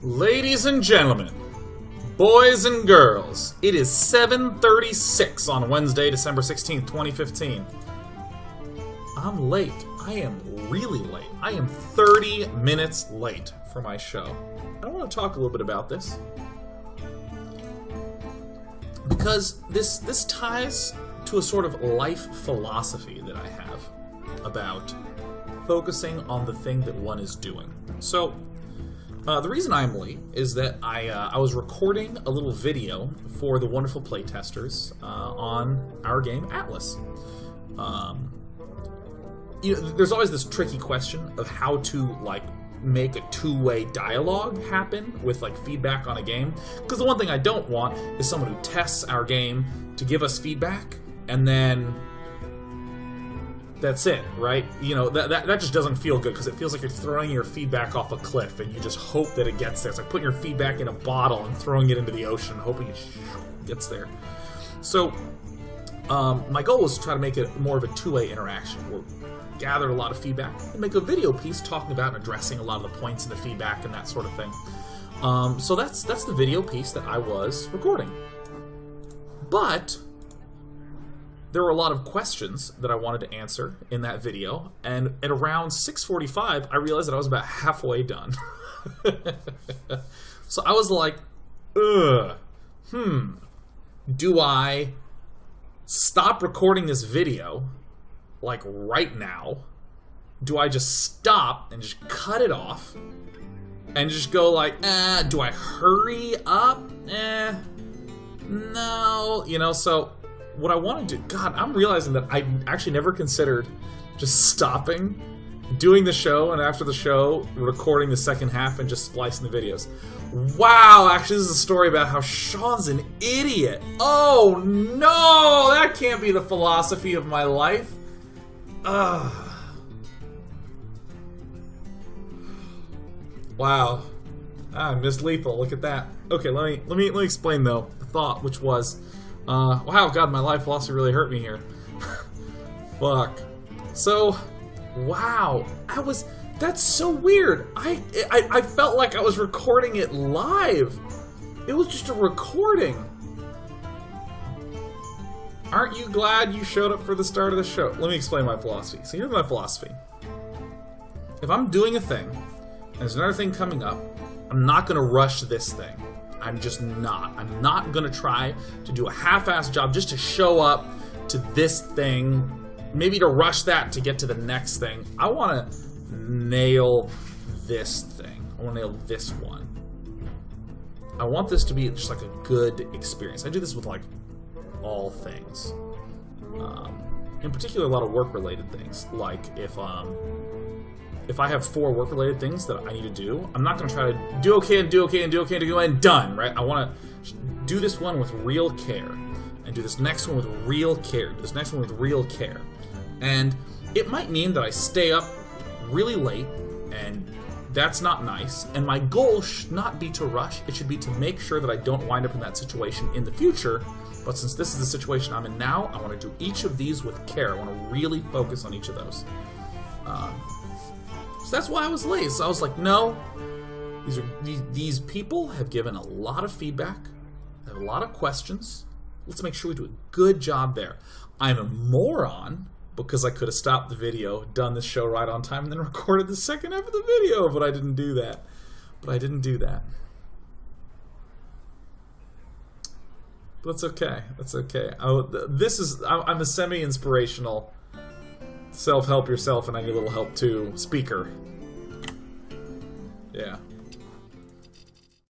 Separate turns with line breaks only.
Ladies and gentlemen, boys and girls, it is 7:36 on Wednesday, December 16th, 2015. I'm late. I am really late. I am 30 minutes late for my show. I want to talk a little bit about this, because this ties to a sort of life philosophy that I have about focusing on the thing that one is doing. So, the reason I'm late is that I was recording a little video for the wonderful playtesters on our game Atlas. You know, there's always this tricky question of how to make a two-way dialogue happen with feedback on a game, because the one thing I don't want is someone who tests our game to give us feedback and then that's it, right? You know, that just doesn't feel good, because it feels like you're throwing your feedback off a cliff and you just hope that it gets there. It's like putting your feedback in a bottle and throwing it into the ocean, hoping it gets there. So, my goal was to try to make it more of a two-way interaction. We'll gather a lot of feedback and make a video piece talking about and addressing a lot of the points in the feedback and that sort of thing. So that's the video piece that I was recording. But there were a lot of questions that I wanted to answer in that video, and at around 6:45, I realized that I was about halfway done. So I was like, do I stop recording this video, right now? Do I just stop and just cut it off and just go do I hurry up? No, you know, so what I want to do, God, I'm realizing that I actually never considered just stopping, doing the show, and after the show, recording the second half and just splicing the videos. Wow, actually, this is a story about how Sean's an idiot. Oh, no, that can't be the philosophy of my life. Wow. Miss Lethal, look at that. Okay, let me explain, though, the thought, which was, wow, God, my life philosophy really hurt me here. Fuck. So, wow, that's so weird. I felt like I was recording it live. It was just a recording. Aren't you glad you showed up for the start of the show? Let me explain my philosophy. So here's my philosophy. If I'm doing a thing, and there's another thing coming up, I'm not gonna rush this thing. I'm just not. I'm not gonna try to do a half-assed job just to show up to this thing, maybe to rush that to get to the next thing. I wanna nail this thing. I wanna nail this one. I want this to be just a good experience. I do this with all things. In particular, a lot of work-related things. Like if I have 4 work-related things that I need to do, I'm not going to try to do okay and do okay and do okay and do and done, right? I want to do this one with real care, and do this next one with real care, do this next one with real care. And it might mean that I stay up really late, and that's not nice, and my goal should not be to rush. It should be to make sure that I don't wind up in that situation in the future. But since this is the situation I'm in now, I want to do each of these with care. I want to really focus on each of those. So that's why I was late. So I was like, no, these people have given a lot of feedback, have a lot of questions. Let's make sure we do a good job there. I'm a moron because I could have stopped the video, done the show right on time, and then recorded the second half of the video, but I didn't do that. But that's okay. That's okay. I'm a semi-inspirational self-help yourself and I need a little help too speaker. Yeah.